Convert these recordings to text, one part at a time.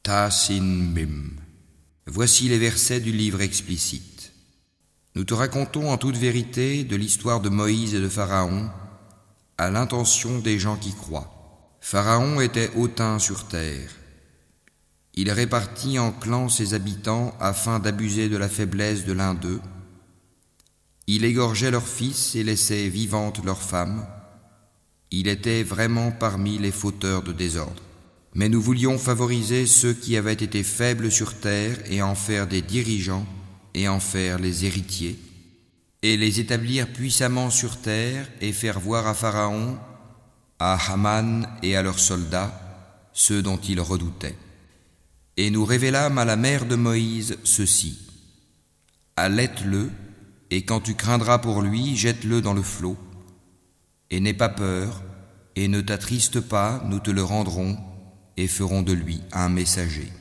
Ta Sin Mim. Voici les versets du livre explicite. Nous te racontons en toute vérité de l'histoire de Moïse et de Pharaon à l'intention des gens qui croient. Pharaon était hautain sur terre. Il répartit en clans ses habitants afin d'abuser de la faiblesse de l'un d'eux. Il égorgeait leurs fils et laissait vivantes leurs femmes. Il était vraiment parmi les fauteurs de désordre. Mais nous voulions favoriser ceux qui avaient été faibles sur terre et en faire des dirigeants et en faire les héritiers, et les établir puissamment sur terre et faire voir à Pharaon, à Haman et à leurs soldats, ceux dont ils redoutaient. Et nous révélâmes à la mère de Moïse ceci: allaite-le, et quand tu craindras pour lui, jette-le dans le flot. Et n'aie pas peur, et ne t'attriste pas, nous te le rendrons, et feront de lui un messager.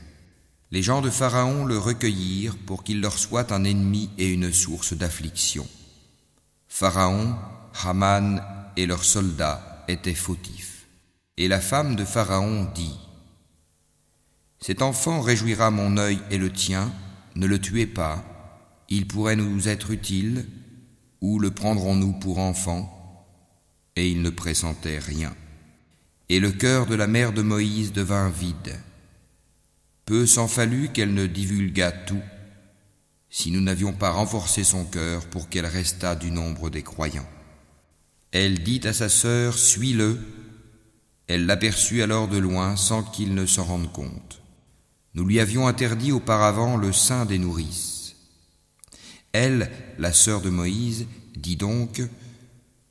Les gens de Pharaon le recueillirent pour qu'il leur soit un ennemi et une source d'affliction. Pharaon, Haman et leurs soldats étaient fautifs. Et la femme de Pharaon dit: cet enfant réjouira mon œil et le tien, ne le tuez pas, il pourrait nous être utile, ou le prendrons-nous pour enfant? Et il ne pressentait rien. Et le cœur de la mère de Moïse devint vide. Peu s'en fallut qu'elle ne divulguât tout, si nous n'avions pas renforcé son cœur pour qu'elle restât du nombre des croyants. Elle dit à sa sœur: suis-le. Elle l'aperçut alors de loin sans qu'il ne s'en rende compte. Nous lui avions interdit auparavant le sein des nourrices. Elle, la sœur de Moïse, dit donc: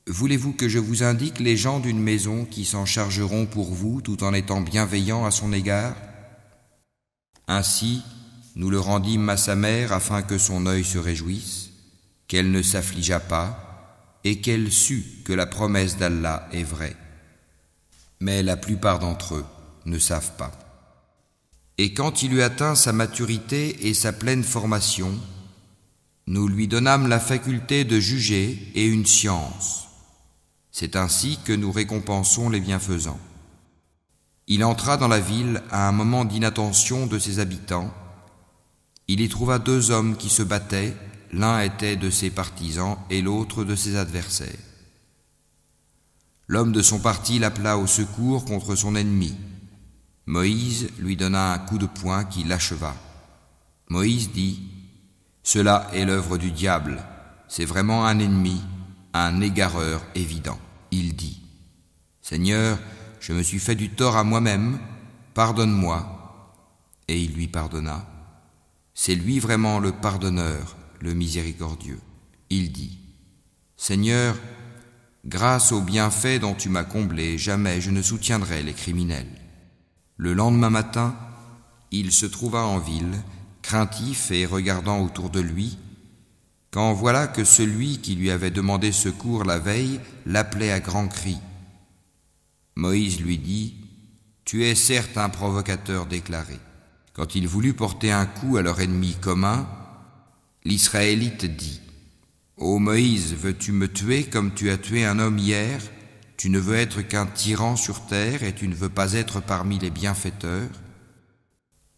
voulez-vous que je vous indique les gens d'une maison qui s'en chargeront pour vous tout en étant bienveillants à son égard? Ainsi, nous le rendîmes à sa mère afin que son œil se réjouisse, qu'elle ne s'affligeât pas et qu'elle sût que la promesse d'Allah est vraie. Mais la plupart d'entre eux ne savent pas. Et quand il eut atteint sa maturité et sa pleine formation, nous lui donnâmes la faculté de juger et une science. C'est ainsi que nous récompensons les bienfaisants. Il entra dans la ville à un moment d'inattention de ses habitants. Il y trouva deux hommes qui se battaient, l'un était de ses partisans et l'autre de ses adversaires. L'homme de son parti l'appela au secours contre son ennemi. Moïse lui donna un coup de poing qui l'acheva. Moïse dit: cela est l'œuvre du diable, c'est vraiment un ennemi, un égareur évident. Il dit: Seigneur, je me suis fait du tort à moi-même, pardonne-moi. Et il lui pardonna. C'est lui vraiment le pardonneur, le miséricordieux. Il dit: Seigneur, grâce aux bienfaits dont tu m'as comblé, jamais je ne soutiendrai les criminels. Le lendemain matin, il se trouva en ville, craintif et regardant autour de lui, quand voilà que celui qui lui avait demandé secours la veille l'appelait à grands cris. Moïse lui dit: tu es certes un provocateur déclaré. Quand il voulut porter un coup à leur ennemi commun, l'Israélite dit: Ô Moïse, veux-tu me tuer comme tu as tué un homme hier? Tu ne veux être qu'un tyran sur terre et tu ne veux pas être parmi les bienfaiteurs.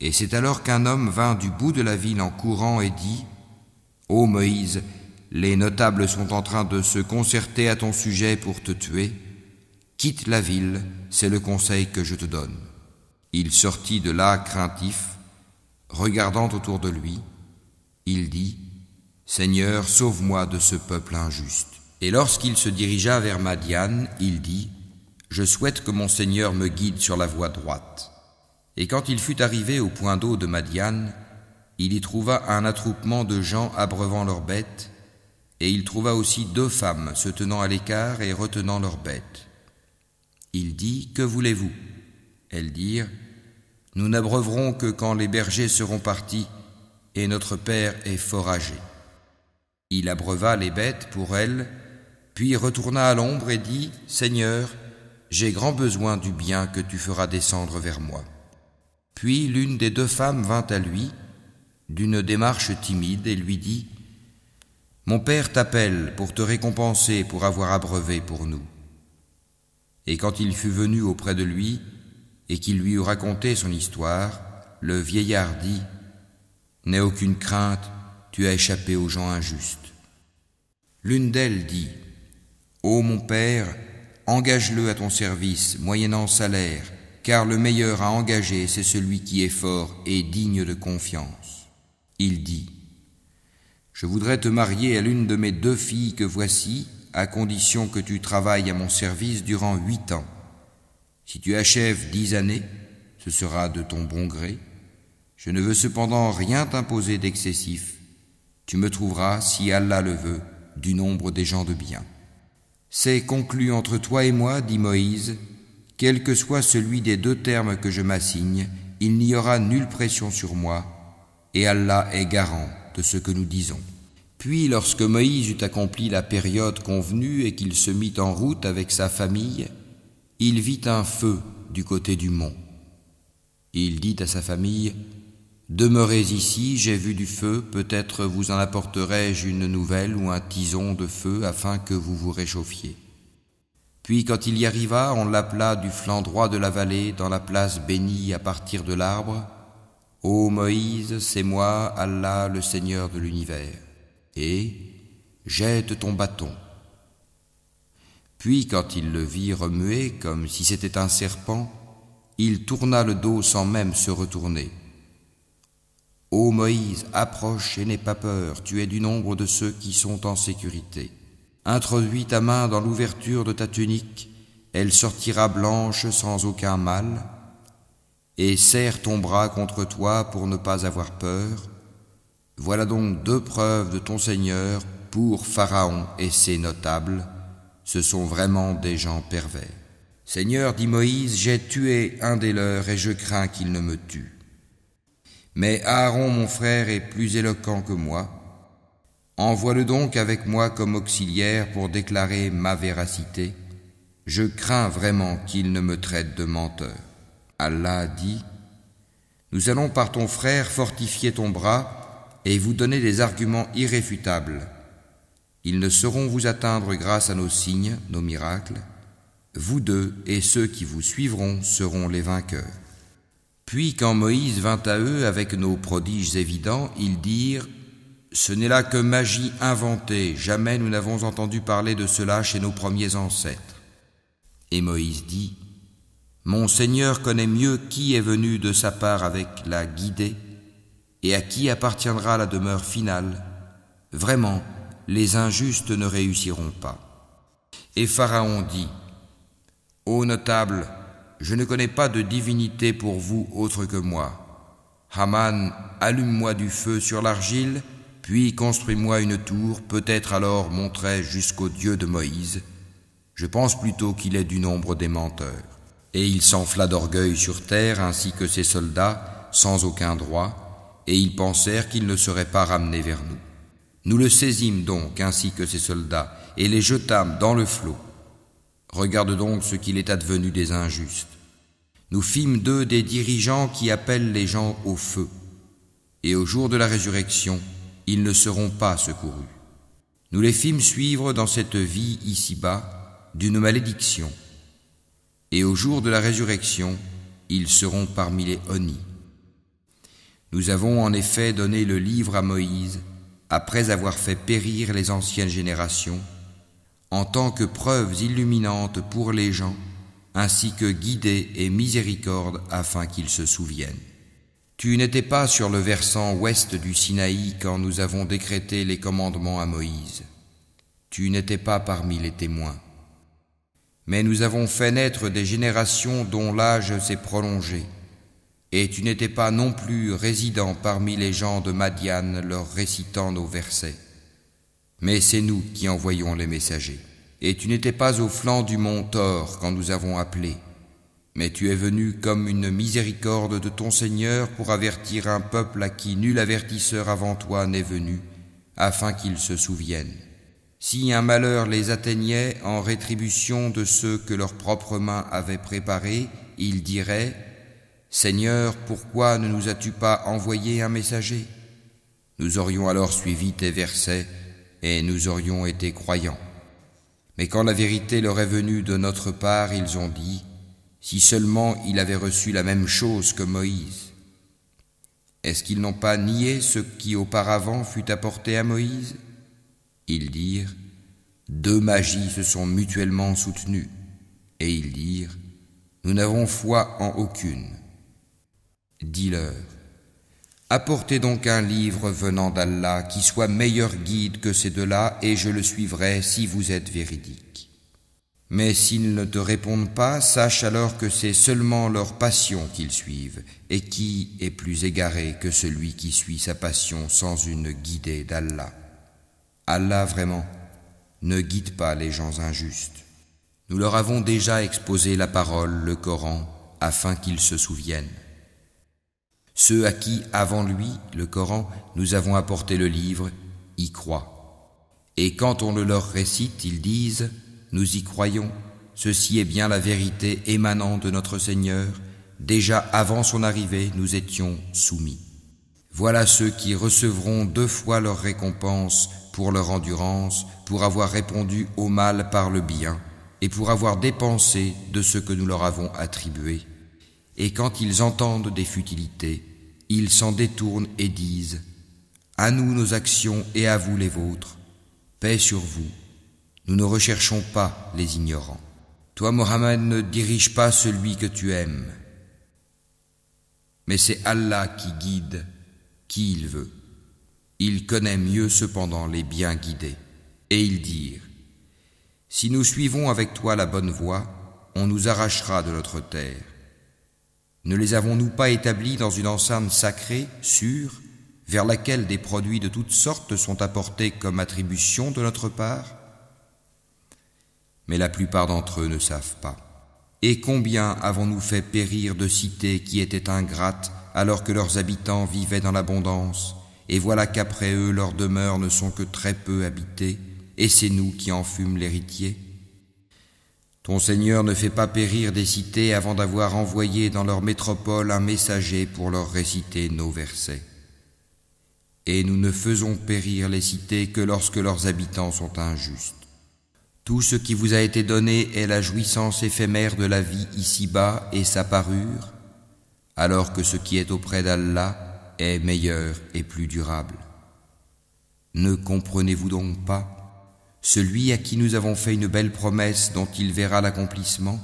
Et c'est alors qu'un homme vint du bout de la ville en courant et dit: Ô Moïse, les notables sont en train de se concerter à ton sujet pour te tuer. Quitte la ville, c'est le conseil que je te donne. Il sortit de là craintif, regardant autour de lui. Il dit: Seigneur, sauve-moi de ce peuple injuste. Et lorsqu'il se dirigea vers Madian, il dit: Je souhaite que mon Seigneur me guide sur la voie droite. Et quand il fut arrivé au point d'eau de Madian, il y trouva un attroupement de gens abreuvant leurs bêtes, et il trouva aussi deux femmes se tenant à l'écart et retenant leurs bêtes. Il dit: Que voulez-vous? Elles dirent: Nous n'abreuverons que quand les bergers seront partis, et notre père est fort âgé. Il abreuva les bêtes pour elles, puis retourna à l'ombre et dit: Seigneur, j'ai grand besoin du bien que tu feras descendre vers moi. Puis l'une des deux femmes vint à lui, d'une démarche timide, et lui dit: Mon père t'appelle pour te récompenser pour avoir abreuvé pour nous. Et quand il fut venu auprès de lui, et qu'il lui eut raconté son histoire, le vieillard dit : N'aie aucune crainte, tu as échappé aux gens injustes. L'une d'elles dit : Ô mon père, engage-le à ton service, moyennant salaire, car le meilleur à engager, c'est celui qui est fort et digne de confiance. Il dit : Je voudrais te marier à l'une de mes 2 filles que voici, à condition que tu travailles à mon service durant 8 ans. Si tu achèves 10 années, ce sera de ton bon gré. Je ne veux cependant rien t'imposer d'excessif. Tu me trouveras, si Allah le veut, du nombre des gens de bien. C'est conclu entre toi et moi, dit Moïse, quel que soit celui des 2 termes que je m'assigne, il n'y aura nulle pression sur moi, et Allah est garant de ce que nous disons. Puis, lorsque Moïse eut accompli la période convenue et qu'il se mit en route avec sa famille, il vit un feu du côté du mont. Il dit à sa famille : Demeurez ici, j'ai vu du feu, peut-être vous en apporterai-je une nouvelle ou un tison de feu afin que vous vous réchauffiez. Puis quand il y arriva, on l'appela du flanc droit de la vallée, dans la place bénie à partir de l'arbre : Ô Moïse, c'est moi, Allah, le Seigneur de l'univers, et jette ton bâton. Puis quand il le vit remuer comme si c'était un serpent, il tourna le dos sans même se retourner. Ô Moïse, approche et n'aie pas peur, tu es du nombre de ceux qui sont en sécurité. Introduis ta main dans l'ouverture de ta tunique, elle sortira blanche sans aucun mal, et serre ton bras contre toi pour ne pas avoir peur. Voilà donc 2 preuves de ton Seigneur pour Pharaon et ses notables, ce sont vraiment des gens pervers. Seigneur, dit Moïse, j'ai tué un des leurs et je crains qu'il ne me tue. Mais Aaron, mon frère, est plus éloquent que moi. Envoie-le donc avec moi comme auxiliaire pour déclarer ma véracité. Je crains vraiment qu'il ne me traite de menteur. Allah dit : Nous allons par ton frère fortifier ton bras et vous donner des arguments irréfutables. Ils ne sauront vous atteindre grâce à nos signes, nos miracles. Vous 2 et ceux qui vous suivront seront les vainqueurs. Puis quand Moïse vint à eux avec nos prodiges évidents, ils dirent : Ce n'est là que magie inventée, jamais nous n'avons entendu parler de cela chez nos premiers ancêtres. Et Moïse dit : Mon Seigneur connaît mieux qui est venu de sa part avec la guidée et à qui appartiendra la demeure finale. Vraiment, les injustes ne réussiront pas. Et Pharaon dit : Ô notables, je ne connais pas de divinité pour vous autre que moi. Haman, allume-moi du feu sur l'argile, puis construis-moi une tour, peut-être alors monterai-je jusqu'au Dieu de Moïse. Je pense plutôt qu'il est du nombre des menteurs. Et il s'enfla d'orgueil sur terre ainsi que ses soldats, sans aucun droit, et ils pensèrent qu'ils ne seraient pas ramenés vers nous. Nous le saisîmes donc ainsi que ses soldats, et les jetâmes dans le flot. Regarde donc ce qu'il est advenu des injustes. Nous fîmes d'eux des dirigeants qui appellent les gens au feu, et au jour de la résurrection, ils ne seront pas secourus. Nous les fîmes suivre dans cette vie ici-bas d'une malédiction, et au jour de la résurrection, ils seront parmi les honnis. Nous avons en effet donné le livre à Moïse, après avoir fait périr les anciennes générations, en tant que preuves illuminantes pour les gens, ainsi que guidée et miséricorde afin qu'ils se souviennent. Tu n'étais pas sur le versant ouest du Sinaï quand nous avons décrété les commandements à Moïse. Tu n'étais pas parmi les témoins. Mais nous avons fait naître des générations dont l'âge s'est prolongé, et tu n'étais pas non plus résident parmi les gens de Madian leur récitant nos versets. Mais c'est nous qui envoyons les messagers. Et tu n'étais pas au flanc du mont Thor quand nous avons appelé, mais tu es venu comme une miséricorde de ton Seigneur pour avertir un peuple à qui nul avertisseur avant toi n'est venu, afin qu'ils se souviennent. Si un malheur les atteignait en rétribution de ceux que leurs propres mains avaient préparés, ils diraient : Seigneur, pourquoi ne nous as-tu pas envoyé un messager ? Nous aurions alors suivi tes versets et nous aurions été croyants. Mais quand la vérité leur est venue de notre part, ils ont dit : si seulement il avait reçu la même chose que Moïse. Est-ce qu'ils n'ont pas nié ce qui auparavant fut apporté à Moïse? Ils dirent, deux magies se sont mutuellement soutenues. Et ils dirent, nous n'avons foi en aucune. Dis-leur, apportez donc un livre venant d'Allah qui soit meilleur guide que ces deux-là, et je le suivrai si vous êtes véridiques. Mais s'ils ne te répondent pas, sache alors que c'est seulement leur passion qu'ils suivent, et qui est plus égaré que celui qui suit sa passion sans une guidée d'Allah. Allah vraiment ne guide pas les gens injustes. Nous leur avons déjà exposé la parole, le Coran, afin qu'ils se souviennent. Ceux à qui, avant lui, le Coran, nous avons apporté le livre, y croient. Et quand on le leur récite, ils disent, nous y croyons, ceci est bien la vérité émanant de notre Seigneur, déjà avant son arrivée, nous étions soumis. Voilà ceux qui recevront 2 fois leur récompense pour leur endurance, pour avoir répondu au mal par le bien, et pour avoir dépensé de ce que nous leur avons attribué. Et quand ils entendent des futilités, ils s'en détournent et disent « À nous nos actions et à vous les vôtres, paix sur vous, nous ne recherchons pas les ignorants. » Toi, Mohammed, ne dirige pas celui que tu aimes, mais c'est Allah qui guide qui il veut. Il connaît mieux cependant les bien guidés. Et ils dirent « Si nous suivons avec toi la bonne voie, on nous arrachera de notre terre. Ne les avons-nous pas établis dans une enceinte sacrée, sûre, vers laquelle des produits de toutes sortes sont apportés comme attribution de notre part ?» Mais la plupart d'entre eux ne savent pas. Et combien avons-nous fait périr de cités qui étaient ingrates alors que leurs habitants vivaient dans l'abondance, et voilà qu'après eux leurs demeures ne sont que très peu habitées, et c'est nous qui en fûmes l'héritier. Ton Seigneur ne fait pas périr des cités avant d'avoir envoyé dans leur métropole un messager pour leur réciter nos versets. Et nous ne faisons périr les cités que lorsque leurs habitants sont injustes. Tout ce qui vous a été donné est la jouissance éphémère de la vie ici-bas et sa parure, alors que ce qui est auprès d'Allah est meilleur et plus durable. Ne comprenez-vous donc pas? Celui à qui nous avons fait une belle promesse dont il verra l'accomplissement,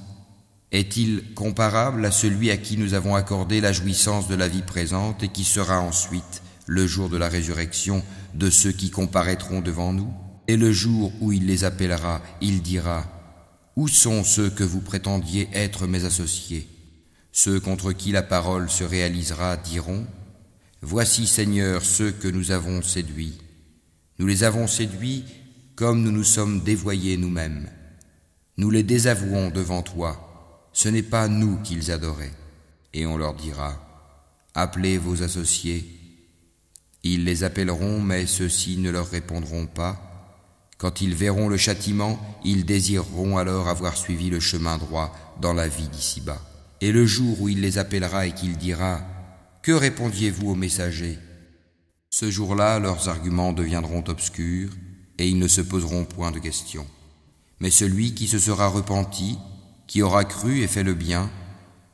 est-il comparable à celui à qui nous avons accordé la jouissance de la vie présente et qui sera ensuite, le jour de la résurrection, de ceux qui comparaîtront devant nous? Et le jour où il les appellera, il dira « Où sont ceux que vous prétendiez être mes associés ?» Ceux contre qui la parole se réalisera diront « Voici, Seigneur, ceux que nous avons séduits. Nous les avons séduits comme nous nous sommes dévoyés nous-mêmes. Nous les désavouons devant toi. Ce n'est pas nous qu'ils adoraient. » Et on leur dira « Appelez vos associés. » Ils les appelleront, mais ceux-ci ne leur répondront pas. Quand ils verront le châtiment, ils désireront alors avoir suivi le chemin droit dans la vie d'ici-bas. Et le jour où il les appellera et qu'il dira « Que répondiez-vous aux messagers ?» Ce jour-là, leurs arguments deviendront obscurs et ils ne se poseront point de questions. Mais celui qui se sera repenti, qui aura cru et fait le bien,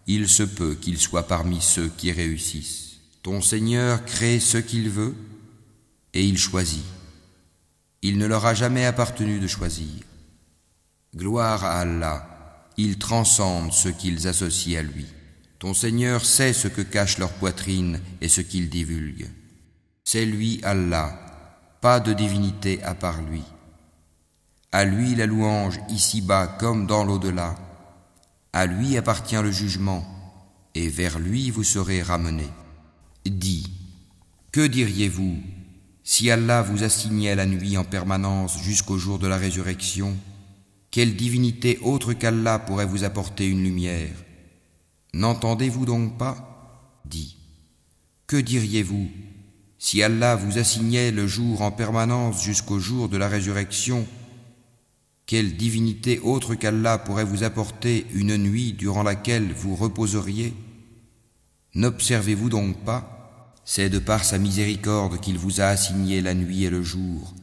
il se peut qu'il soit parmi ceux qui réussissent. Ton Seigneur crée ce qu'il veut et il choisit. Il ne leur a jamais appartenu de choisir. Gloire à Allah. Ils transcendent ce qu'ils associent à lui. Ton Seigneur sait ce que cache leur poitrine et ce qu'ils divulguent. C'est lui Allah, pas de divinité à part lui. À lui la louange ici-bas comme dans l'au-delà. À lui appartient le jugement, et vers lui vous serez ramenés. Dis, que diriez-vous si Allah vous assignait la nuit en permanence jusqu'au jour de la résurrection? Quelle divinité autre qu'Allah pourrait vous apporter une lumière? N'entendez-vous donc pas? Dis, que diriez-vous si Allah vous assignait le jour en permanence jusqu'au jour de la résurrection? Quelle divinité autre qu'Allah pourrait vous apporter une nuit durant laquelle vous reposeriez? N'observez-vous donc pas? C'est de par sa miséricorde qu'il vous a assigné la nuit et le jour,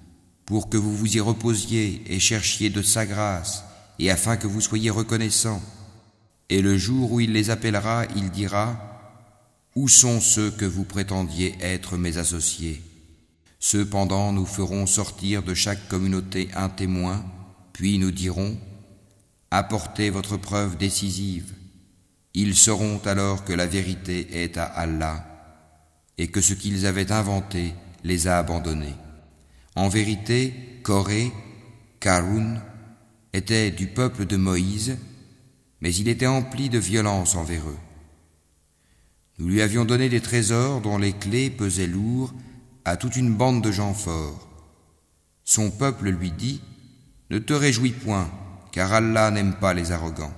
pour que vous vous y reposiez et cherchiez de sa grâce, et afin que vous soyez reconnaissants. Et le jour où il les appellera, il dira « Où sont ceux que vous prétendiez être mes associés? Cependant, nous ferons sortir de chaque communauté un témoin, puis nous dirons: apportez votre preuve décisive. Ils sauront alors que la vérité est à Allah et que ce qu'ils avaient inventé les a abandonnés. En vérité, Coré, Karun, était du peuple de Moïse, mais il était empli de violence envers eux. Nous lui avions donné des trésors dont les clés pesaient lourd à toute une bande de gens forts. Son peuple lui dit: ne te réjouis point, car Allah n'aime pas les arrogants,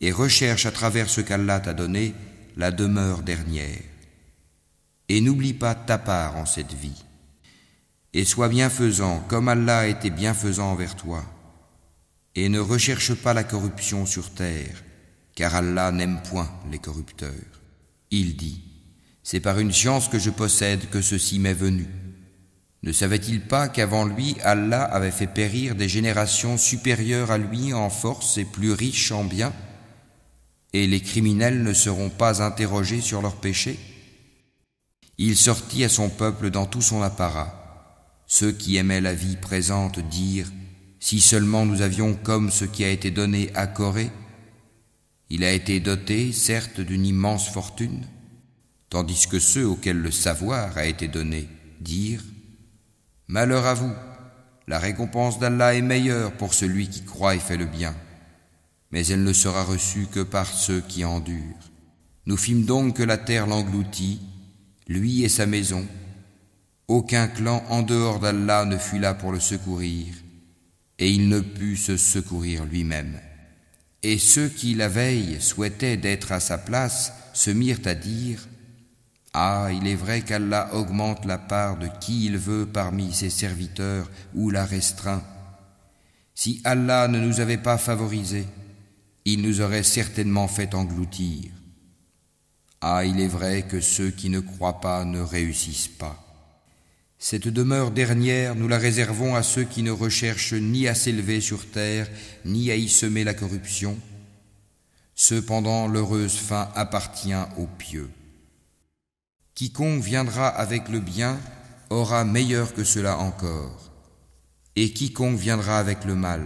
et recherche à travers ce qu'Allah t'a donné la demeure dernière. Et n'oublie pas ta part en cette vie. Et sois bienfaisant comme Allah a été bienfaisant envers toi. Et ne recherche pas la corruption sur terre, car Allah n'aime point les corrupteurs. Il dit: c'est par une science que je possède que ceci m'est venu. Ne savait-il pas qu'avant lui, Allah avait fait périr des générations supérieures à lui en force et plus riches en biens? Et les criminels ne seront pas interrogés sur leurs péchés? Il sortit à son peuple dans tout son apparat. Ceux qui aimaient la vie présente dirent: si seulement nous avions comme ce qui a été donné à Coré. Il a été doté, certes, d'une immense fortune, tandis que ceux auxquels le savoir a été donné dirent: malheur à vous, la récompense d'Allah est meilleure pour celui qui croit et fait le bien, mais elle ne sera reçue que par ceux qui endurent. Nous fîmes donc que la terre l'engloutit, lui et sa maison. Aucun clan en dehors d'Allah ne fut là pour le secourir, et il ne put se secourir lui-même. Et ceux qui, la veille, souhaitaient d'être à sa place, se mirent à dire: ah, il est vrai qu'Allah augmente la part de qui il veut parmi ses serviteurs ou la restreint. Si Allah ne nous avait pas favorisés, il nous aurait certainement fait engloutir. Ah, il est vrai que ceux qui ne croient pas ne réussissent pas. Cette demeure dernière, nous la réservons à ceux qui ne recherchent ni à s'élever sur terre, ni à y semer la corruption. Cependant, l'heureuse fin appartient aux pieux. Quiconque viendra avec le bien aura meilleur que cela encore. Et quiconque viendra avec le mal,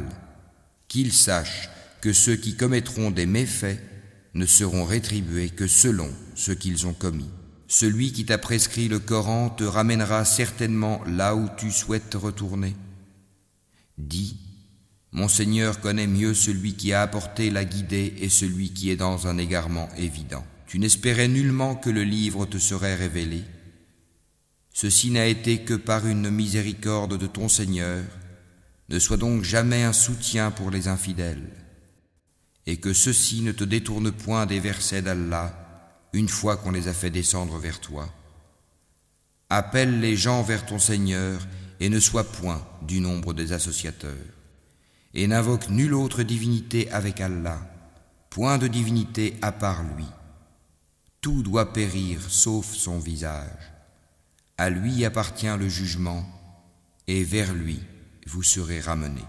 qu'il sache que ceux qui commettront des méfaits ne seront rétribués que selon ce qu'ils ont commis. Celui qui t'a prescrit le Coran te ramènera certainement là où tu souhaites retourner. Dis: mon Seigneur connaît mieux celui qui a apporté la guidée et celui qui est dans un égarement évident. Tu n'espérais nullement que le livre te serait révélé. Ceci n'a été que par une miséricorde de ton Seigneur. Ne sois donc jamais un soutien pour les infidèles. Et que ceux-ci ne te détournent point des versets d'Allah une fois qu'on les a fait descendre vers toi. Appelle les gens vers ton Seigneur et ne sois point du nombre des associateurs. Et n'invoque nulle autre divinité avec Allah, point de divinité à part lui. Tout doit périr sauf son visage. À lui appartient le jugement et vers lui vous serez ramenés.